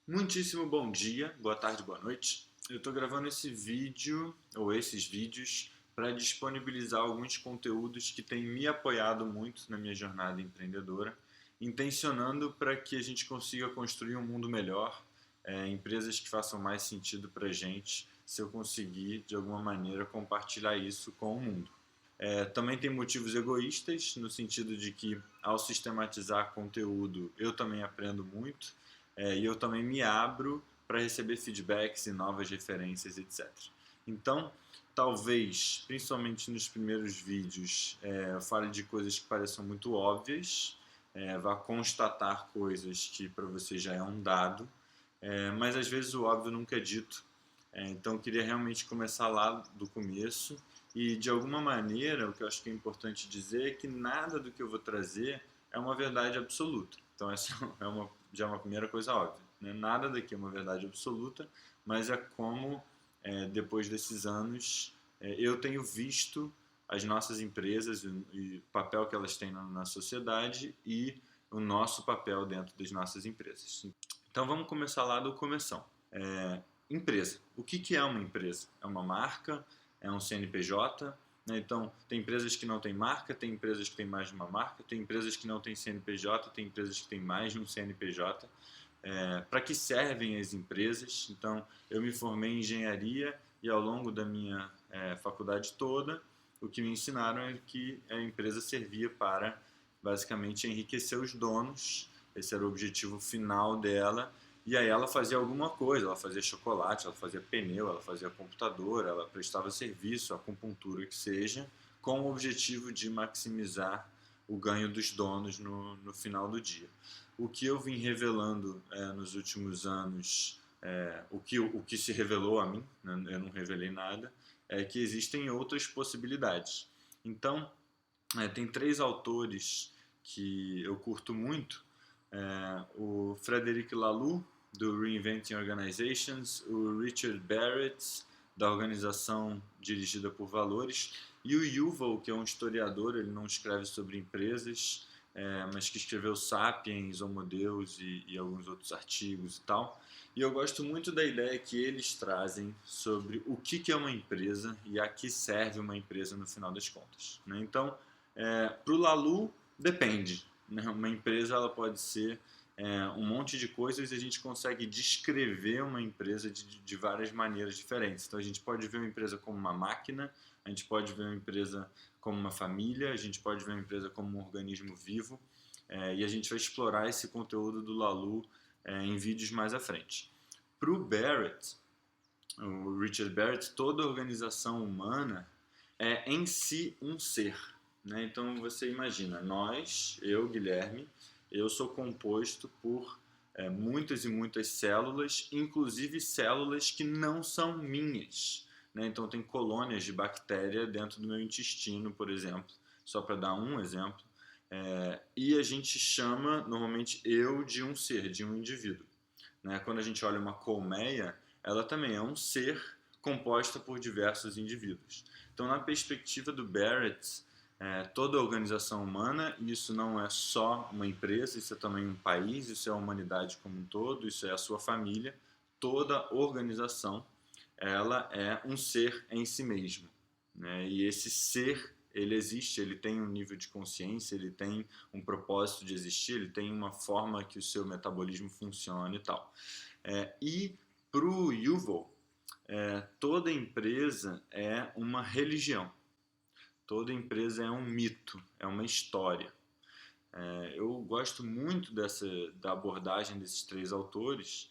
Muitíssimo bom dia, boa tarde, boa noite. Eu estou gravando esse vídeo ou esses vídeos para disponibilizar alguns conteúdos que têm me apoiado muito na minha jornada empreendedora, intencionando para que a gente consiga construir um mundo melhor, empresas que façam mais sentido para a gente, se eu conseguir de alguma maneira compartilhar isso com o mundo. Também tem motivos egoístas, no sentido de que ao sistematizar conteúdo eu também aprendo muito e eu também me abro para receber feedbacks e novas referências, etc. Então, talvez, principalmente nos primeiros vídeos, eu fale de coisas que pareçam muito óbvias, vá constatar coisas que para você já é um dado, mas às vezes o óbvio nunca é dito. Então, eu queria realmente começar lá do começo e, de alguma maneira, o que eu acho que é importante dizer é que nada do que eu vou trazer é uma verdade absoluta. Então, essa já é uma primeira coisa óbvia. Né? Nada daqui é uma verdade absoluta, mas é como, depois desses anos, eu tenho visto as nossas empresas e o papel que elas têm na sociedade e o nosso papel dentro das nossas empresas. Então, vamos começar lá do começão. Empresa. O que é uma empresa? É uma marca? É um CNPJ? Né? Então, tem empresas que não têm marca, tem empresas que têm mais de uma marca, tem empresas que não têm CNPJ, tem empresas que têm mais de um CNPJ. Para que servem as empresas? Então, eu me formei em engenharia e ao longo da minha faculdade toda, o que me ensinaram é que a empresa servia para, basicamente, enriquecer os donos. Esse era o objetivo final dela, e aí ela fazia alguma coisa, ela fazia chocolate, ela fazia pneu, ela fazia computador, ela prestava serviço, acupuntura que seja, com o objetivo de maximizar o ganho dos donos no final do dia. O que eu vim revelando nos últimos anos, o que se revelou a mim, né, eu não revelei nada, é que existem outras possibilidades. Então, tem três autores que eu curto muito, o Frederic Laloux, do Reinventing Organizations, o Richard Barrett, da organização dirigida por valores, e o Yuval, que é um historiador, ele não escreve sobre empresas, mas que escreveu Sapiens, Homo Deus e alguns outros artigos e tal. E eu gosto muito da ideia que eles trazem sobre o que é uma empresa e a que serve uma empresa no final das contas. Né? Então, para o Laloux, depende. Né? Uma empresa ela pode ser um monte de coisas e a gente consegue descrever uma empresa de várias maneiras diferentes. Então a gente pode ver uma empresa como uma máquina, a gente pode ver uma empresa como uma família, a gente pode ver uma empresa como um organismo vivo, e a gente vai explorar esse conteúdo do Laloux em vídeos mais à frente. Para o Barrett, o Richard Barrett, toda organização humana é em si um ser. Né? Então você imagina, eu, Guilherme, eu sou composto por muitas e muitas células, inclusive células que não são minhas. Né? Então tem colônias de bactéria dentro do meu intestino, por exemplo, só para dar um exemplo. E a gente chama normalmente eu de um ser, de um indivíduo. Né? Quando a gente olha uma colmeia, ela também é um ser composta por diversos indivíduos. Então, na perspectiva do Barrett, toda a organização humana, e isso não é só uma empresa, isso é também um país, isso é a humanidade como um todo, isso é a sua família, toda organização, ela é um ser em si mesmo. Né? E esse ser, ele existe, ele tem um nível de consciência, ele tem um propósito de existir, ele tem uma forma que o seu metabolismo funciona e tal. E para o Yuval, toda empresa é uma religião, toda empresa é um mito, é uma história. Eu gosto muito da abordagem desses três autores,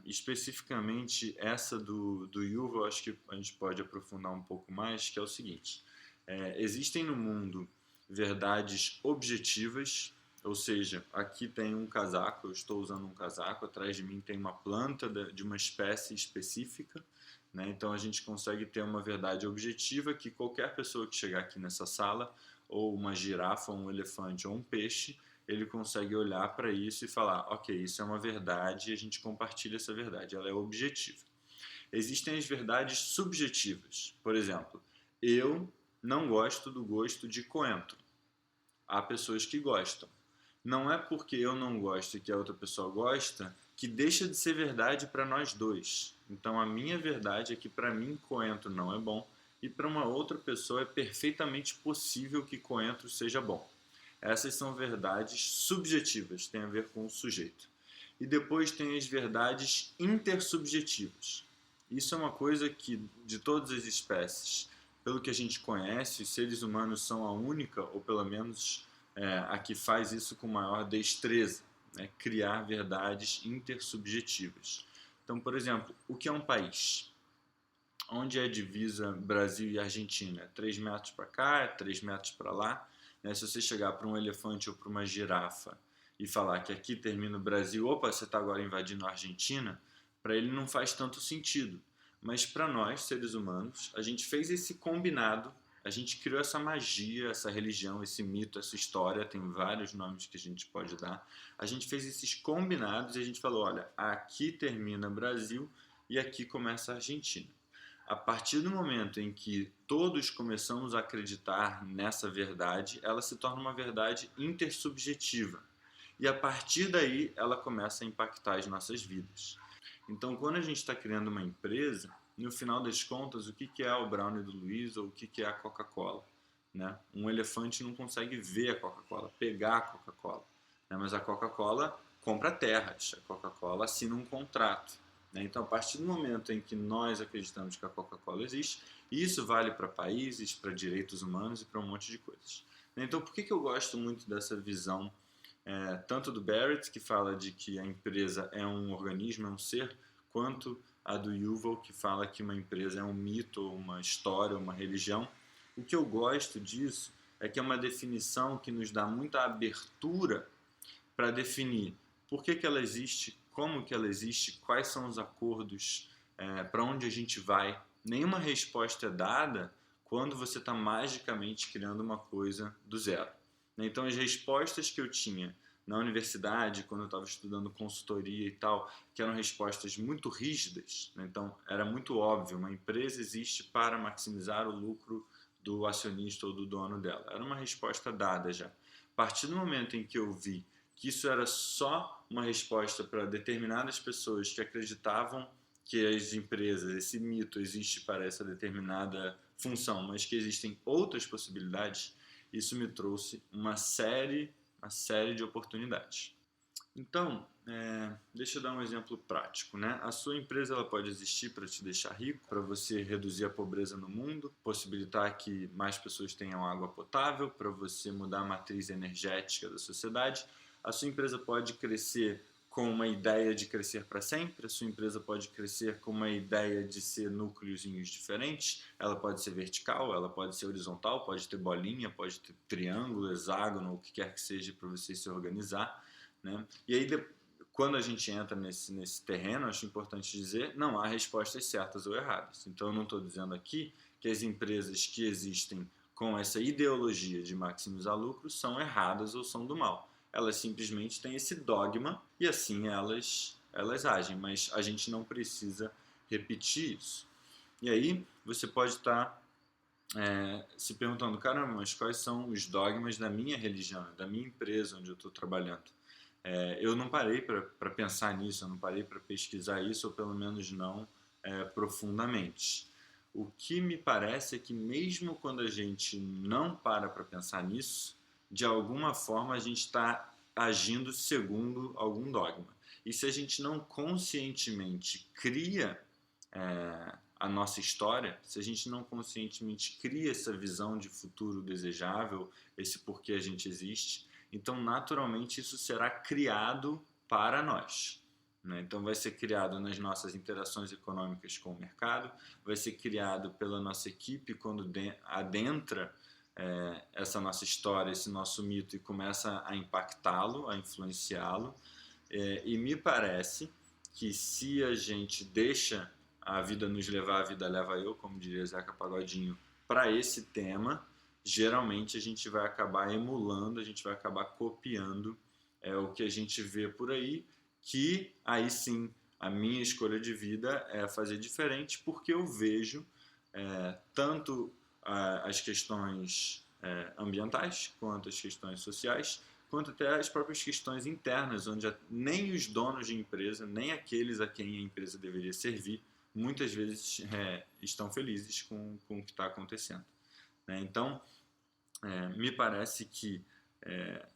especificamente essa do Yuval, acho que a gente pode aprofundar um pouco mais, que é o seguinte: existem no mundo verdades objetivas, ou seja, aqui tem um casaco, eu estou usando um casaco, atrás de mim tem uma planta de uma espécie específica, né? Então a gente consegue ter uma verdade objetiva que qualquer pessoa que chegar aqui nessa sala, ou uma girafa, ou um elefante, ou um peixe, ele consegue olhar para isso e falar, ok, isso é uma verdade e a gente compartilha essa verdade, ela é objetiva. Existem as verdades subjetivas, por exemplo, eu não gosto do gosto de coentro. Há pessoas que gostam. Não é porque eu não gosto e que a outra pessoa gosta que deixa de ser verdade para nós dois. Então a minha verdade é que para mim coentro não é bom e para uma outra pessoa é perfeitamente possível que coentro seja bom. Essas são verdades subjetivas, tem a ver com o sujeito. E depois tem as verdades intersubjetivas. Isso é uma coisa que, de todas as espécies, pelo que a gente conhece, os seres humanos são a única, ou pelo menos a que faz isso com maior destreza, né? Criar verdades intersubjetivas. Então, por exemplo, o que é um país? Onde é a divisa Brasil e Argentina? É 3 metros para cá, é 3 metros para lá. Né? Se você chegar para um elefante ou para uma girafa e falar que aqui termina o Brasil, opa, você está agora invadindo a Argentina, para ele não faz tanto sentido. Mas para nós, seres humanos, a gente fez esse combinado, a gente criou essa magia, essa religião, esse mito, essa história, tem vários nomes que a gente pode dar. A gente fez esses combinados e a gente falou, olha, aqui termina o Brasil e aqui começa a Argentina. A partir do momento em que todos começamos a acreditar nessa verdade, ela se torna uma verdade intersubjetiva. E a partir daí, ela começa a impactar as nossas vidas. Então, quando a gente está criando uma empresa, no final das contas, o que é o Brownie do Luiz ou o que é a Coca-Cola? Né? Um elefante não consegue ver a Coca-Cola, pegar a Coca-Cola. Né? Mas a Coca-Cola compra terras, a Coca-Cola assina um contrato. Então, a partir do momento em que nós acreditamos que a Coca-Cola existe, isso vale para países, para direitos humanos e para um monte de coisas. Então, por que eu gosto muito dessa visão, tanto do Barrett, que fala de que a empresa é um organismo, é um ser, quanto a do Yuval, que fala que uma empresa é um mito, uma história, uma religião. O que eu gosto disso é que é uma definição que nos dá muita abertura para definir por que ela existe, como que ela existe, quais são os acordos, para onde a gente vai. Nenhuma resposta é dada quando você está magicamente criando uma coisa do zero. Então, as respostas que eu tinha na universidade, quando eu estava estudando consultoria e tal, que eram respostas muito rígidas, né? Então era muito óbvio, uma empresa existe para maximizar o lucro do acionista ou do dono dela. Era uma resposta dada já. A partir do momento em que eu vi que isso era só uma resposta para determinadas pessoas que acreditavam que as empresas, esse mito existe para essa determinada função, mas que existem outras possibilidades, isso me trouxe uma série de oportunidades. Então, deixa eu dar um exemplo prático, né? A sua empresa ela pode existir para te deixar rico, para você reduzir a pobreza no mundo, possibilitar que mais pessoas tenham água potável, para você mudar a matriz energética da sociedade. A sua empresa pode crescer com uma ideia de crescer para sempre, a sua empresa pode crescer com uma ideia de ser núcleozinhos diferentes, ela pode ser vertical, ela pode ser horizontal, pode ter bolinha, pode ter triângulo, hexágono, o que quer que seja para você se organizar. Né? E aí, quando a gente entra nesse terreno, acho importante dizer, não há respostas certas ou erradas. Então, eu não estou dizendo aqui que as empresas que existem com essa ideologia de maximizar lucro são erradas ou são do mal. Elas simplesmente têm esse dogma e assim elas agem, mas a gente não precisa repetir isso. E aí você pode estar se perguntando, caramba, mas quais são os dogmas da minha religião, da minha empresa onde eu estou trabalhando? Eu não parei para pensar nisso, eu não parei para pesquisar isso, ou pelo menos não profundamente. O que me parece é que mesmo quando a gente não para pensar nisso, de alguma forma a gente está agindo segundo algum dogma. E se a gente não conscientemente cria a nossa história, se a gente não conscientemente cria essa visão de futuro desejável, esse porquê a gente existe, então naturalmente isso será criado para nós. Né? Então vai ser criado nas nossas interações econômicas com o mercado, vai ser criado pela nossa equipe quando adentra essa nossa história, esse nosso mito e começa a impactá-lo, a influenciá-lo. E me parece que se a gente deixa a vida nos levar, a vida leva eu, como diria Zeca Pagodinho, para esse tema, geralmente a gente vai acabar emulando, a gente vai acabar copiando o que a gente vê por aí, que aí sim a minha escolha de vida é fazer diferente, porque eu vejo tanto as questões ambientais, quanto as questões sociais, quanto até as próprias questões internas, onde nem os donos de empresa, nem aqueles a quem a empresa deveria servir, muitas vezes estão felizes com o que está acontecendo, né? Então, me parece que,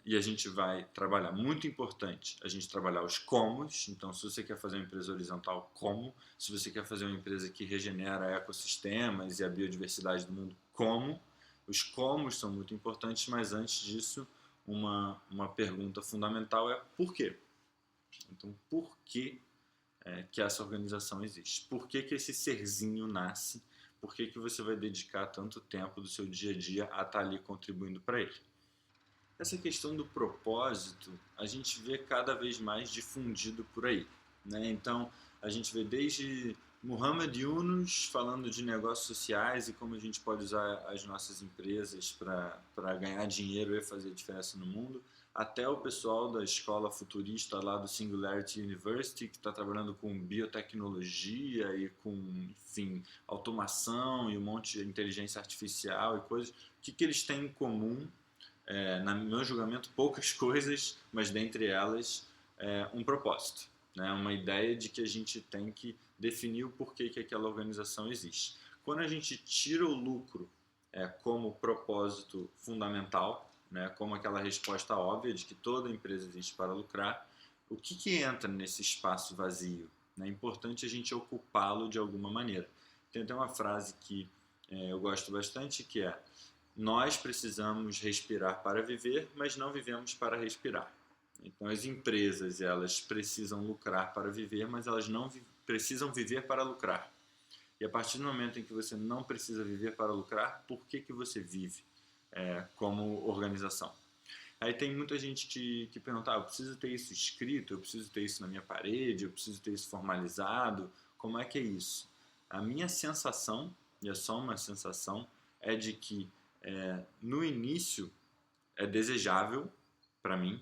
e a gente vai trabalhar, muito importante, a gente trabalhar os comos. Então, se você quer fazer uma empresa horizontal, como? Se você quer fazer uma empresa que regenera ecossistemas e a biodiversidade do mundo, como? Os comos são muito importantes, mas antes disso, uma pergunta fundamental é por quê? Então, por que que essa organização existe? Por que esse serzinho nasce? Por que você vai dedicar tanto tempo do seu dia a dia a estar ali contribuindo para ele? Essa questão do propósito, a gente vê cada vez mais difundido por aí, né? Então, a gente vê desde Muhammad Yunus falando de negócios sociais e como a gente pode usar as nossas empresas para ganhar dinheiro e fazer diferença no mundo, até o pessoal da escola futurista lá do Singularity University, que está trabalhando com biotecnologia e com, enfim, automação e um monte de inteligência artificial e coisas. O que eles têm em comum? No meu julgamento, poucas coisas, mas dentre elas, um propósito, né? Uma ideia de que a gente tem que definir o porquê que aquela organização existe. Quando a gente tira o lucro como propósito fundamental, né? Como aquela resposta óbvia de que toda empresa existe para lucrar, o que entra nesse espaço vazio? É importante a gente ocupá-lo de alguma maneira. Tem até uma frase que eu gosto bastante, que é: nós precisamos respirar para viver, mas não vivemos para respirar. Então, as empresas, elas precisam lucrar para viver, mas elas não precisam viver para lucrar. E a partir do momento em que você não precisa viver para lucrar, por que você vive como organização? Aí tem muita gente que pergunta: eu preciso ter isso escrito, eu preciso ter isso na minha parede, eu preciso ter isso formalizado, como é que é isso? A minha sensação, e é só uma sensação, é de que no início é desejável para mim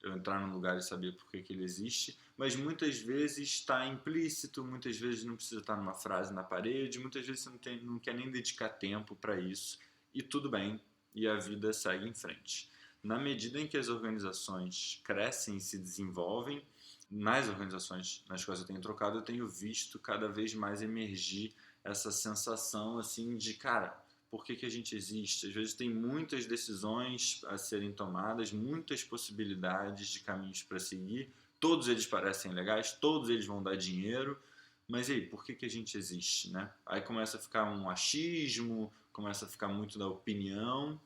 eu entrar num lugar e saber por que ele existe, mas muitas vezes está implícito, muitas vezes não precisa estar numa frase na parede, muitas vezes você não quer nem dedicar tempo para isso, e tudo bem, e a vida segue em frente. Na medida em que as organizações crescem e se desenvolvem, nas organizações nas quais eu tenho trocado, eu tenho visto cada vez mais emergir essa sensação assim de, cara, por que a gente existe? Às vezes tem muitas decisões a serem tomadas, muitas possibilidades de caminhos para seguir, todos eles parecem legais, todos eles vão dar dinheiro, mas e aí, por que a gente existe, né? Aí começa a ficar um achismo, começa a ficar muito da opinião,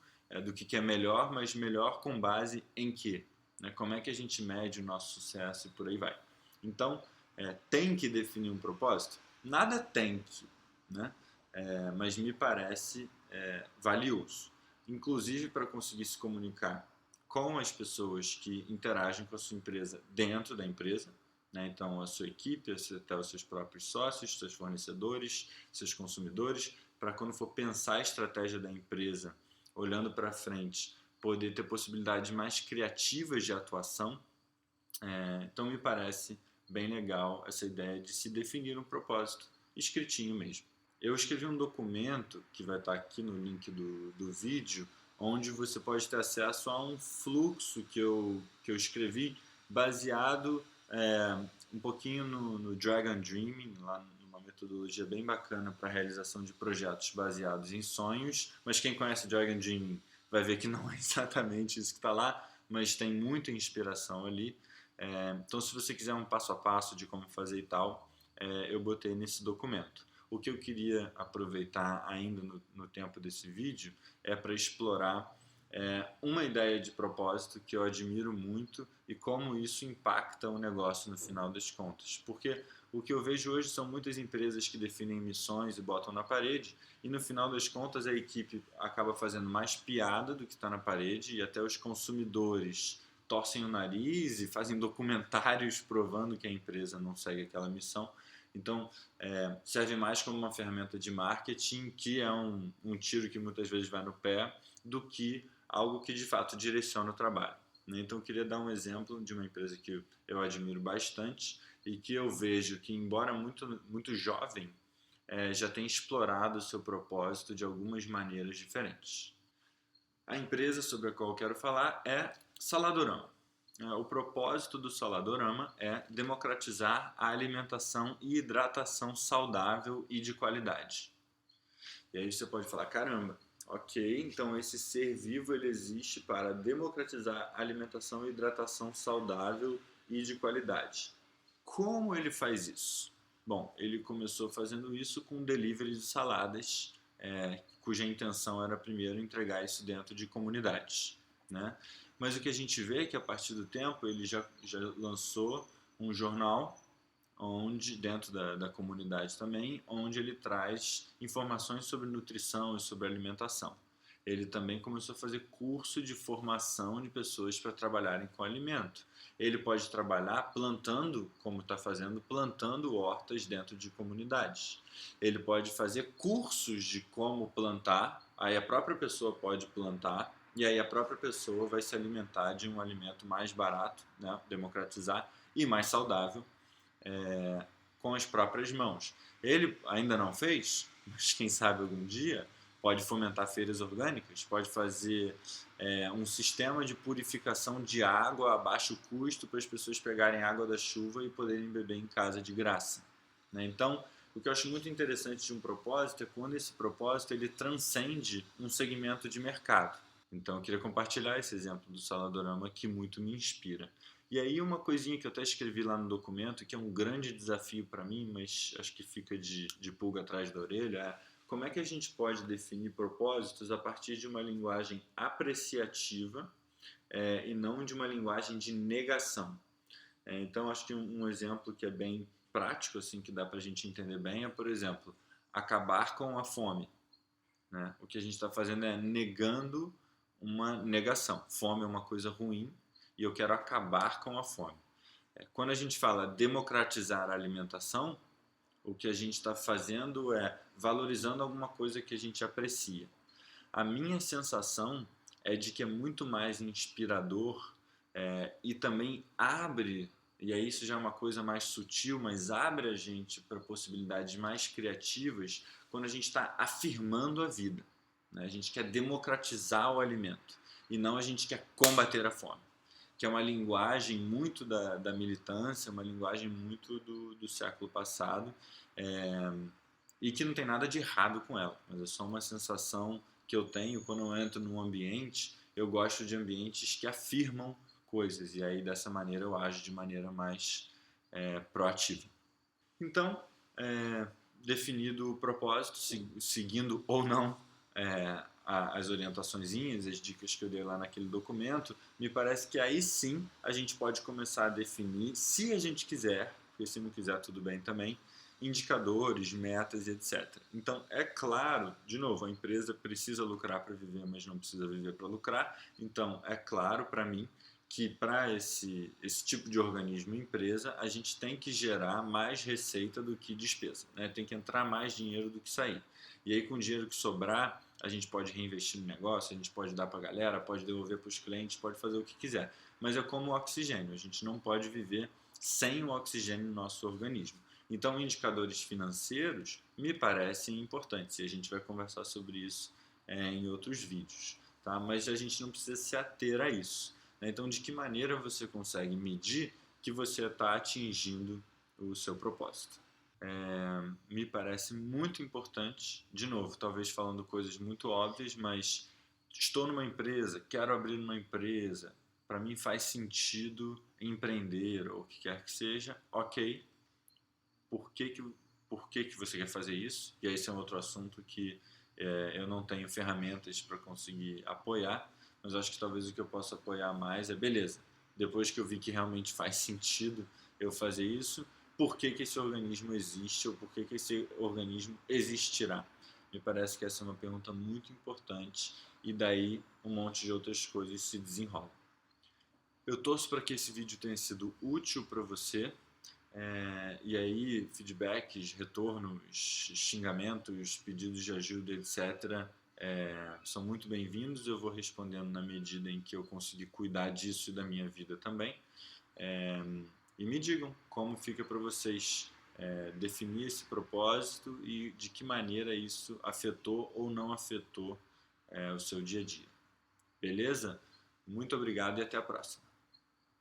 do que é melhor, mas melhor com base em quê? Né? Como é que a gente mede o nosso sucesso e por aí vai. Então, tem que definir um propósito? Nada tem que, né? Mas me parece valioso, inclusive para conseguir se comunicar com as pessoas que interagem com a sua empresa dentro da empresa, né? Então a sua equipe, até os seus próprios sócios, seus fornecedores, seus consumidores, para quando for pensar a estratégia da empresa, olhando para frente, poder ter possibilidades mais criativas de atuação. Então me parece bem legal essa ideia de se definir um propósito, escritinho mesmo. Eu escrevi um documento que vai estar aqui no link do vídeo, onde você pode ter acesso a um fluxo que eu escrevi baseado um pouquinho no Dragon Dreaming, lá numa metodologia bem bacana para a realização de projetos baseados em sonhos, mas quem conhece Dragon Dreaming vai ver que não é exatamente isso que está lá, mas tem muita inspiração ali. Então, se você quiser um passo a passo de como fazer e tal, eu botei nesse documento. O que eu queria aproveitar ainda no tempo desse vídeo é para explorar uma ideia de propósito que eu admiro muito e como isso impacta o negócio no final das contas. Porque o que eu vejo hoje são muitas empresas que definem missões e botam na parede, e no final das contas a equipe acaba fazendo mais piada do que está na parede, e até os consumidores torcem o nariz e fazem documentários provando que a empresa não segue aquela missão. Então, serve mais como uma ferramenta de marketing, que é um tiro que muitas vezes vai no pé, do que algo que de fato direciona o trabalho. Então, eu queria dar um exemplo de uma empresa que eu admiro bastante e que eu vejo que, embora muito, muito jovem, já tem explorado o seu propósito de algumas maneiras diferentes. A empresa sobre a qual eu quero falar é Saladorama. O propósito do Saladorama é democratizar a alimentação e hidratação saudável e de qualidade. E aí você pode falar, caramba, ok, então esse ser vivo ele existe para democratizar a alimentação e hidratação saudável e de qualidade. Como ele faz isso? Bom, ele começou fazendo isso com delivery de saladas, cuja intenção era primeiro entregar isso dentro de comunidades, né? Mas o que a gente vê é que a partir do tempo ele já lançou um jornal onde dentro da comunidade também, onde ele traz informações sobre nutrição e sobre alimentação. Ele também começou a fazer curso de formação de pessoas para trabalharem com alimento. Ele pode trabalhar plantando, como está fazendo, plantando hortas dentro de comunidades. Ele pode fazer cursos de como plantar, aí a própria pessoa pode plantar, e aí a própria pessoa vai se alimentar de um alimento mais barato, né, democratizar, e mais saudável, com as próprias mãos. Ele ainda não fez, mas quem sabe algum dia pode fomentar feiras orgânicas, pode fazer um sistema de purificação de água a baixo custo para as pessoas pegarem água da chuva e poderem beber em casa de graça, né? Então, o que eu acho muito interessante de um propósito é quando esse propósito ele transcende um segmento de mercado. Então eu queria compartilhar esse exemplo do Saladorama que muito me inspira. E aí uma coisinha que eu até escrevi lá no documento, que é um grande desafio para mim, mas acho que fica de pulga atrás da orelha, é como é que a gente pode definir propósitos a partir de uma linguagem apreciativa e não de uma linguagem de negação. Então acho que um exemplo que é bem prático, assim, que dá para a gente entender bem é, por exemplo, acabar com a fome, né? O que a gente está fazendo é negando uma negação. Fome é uma coisa ruim e eu quero acabar com a fome. Quando a gente fala democratizar a alimentação, o que a gente está fazendo é valorizando alguma coisa que a gente aprecia. A minha sensação é de que é muito mais inspirador e também abre, e aí isso já é uma coisa mais sutil, mas abre a gente para possibilidades mais criativas quando a gente está afirmando a vida, né? A gente quer democratizar o alimento e não a gente quer combater a fome, que é uma linguagem muito da militância, uma linguagem muito do século passado, e que não tem nada de errado com ela, mas é só uma sensação que eu tenho quando eu entro num ambiente. Eu gosto de ambientes que afirmam coisas, e aí dessa maneira eu ajo de maneira mais proativa. Então, definido o propósito, seguindo ou não as orientaçõezinhas, as dicas que eu dei lá naquele documento, me parece que aí sim a gente pode começar a definir, se a gente quiser, porque se não quiser tudo bem também, indicadores, metas, etc. Então, é claro, de novo, a empresa precisa lucrar para viver, mas não precisa viver para lucrar. Então, é claro para mim que para esse tipo de organismo empresa, a gente tem que gerar mais receita do que despesa, né? Tem que entrar mais dinheiro do que sair. E aí, com o dinheiro que sobrar, a gente pode reinvestir no negócio, a gente pode dar para a galera, pode devolver para os clientes, pode fazer o que quiser. Mas é como o oxigênio, a gente não pode viver sem o oxigênio no nosso organismo. Então, indicadores financeiros me parecem importantes e a gente vai conversar sobre isso em outros vídeos, tá? Mas a gente não precisa se ater a isso, né? Então, de que maneira você consegue medir que você está atingindo o seu propósito? Me parece muito importante, de novo, talvez falando coisas muito óbvias, mas estou numa empresa, quero abrir uma empresa, para mim faz sentido empreender ou o que quer que seja, ok. Por que você quer fazer isso? E aí esse é um outro assunto que eu não tenho ferramentas para conseguir apoiar, mas acho que talvez o que eu possa apoiar mais é, beleza, depois que eu vi que realmente faz sentido eu fazer isso, por que esse organismo existe ou por que esse organismo existirá? Me parece que essa é uma pergunta muito importante e daí um monte de outras coisas se desenrolam. Eu torço para que esse vídeo tenha sido útil para você. E aí, feedbacks, retornos, xingamentos, pedidos de ajuda, etc., são muito bem-vindos. Eu vou respondendo na medida em que eu conseguir cuidar disso e da minha vida também. E me digam como fica para vocês definir esse propósito e de que maneira isso afetou ou não afetou o seu dia a dia. Beleza? Muito obrigado e até a próxima.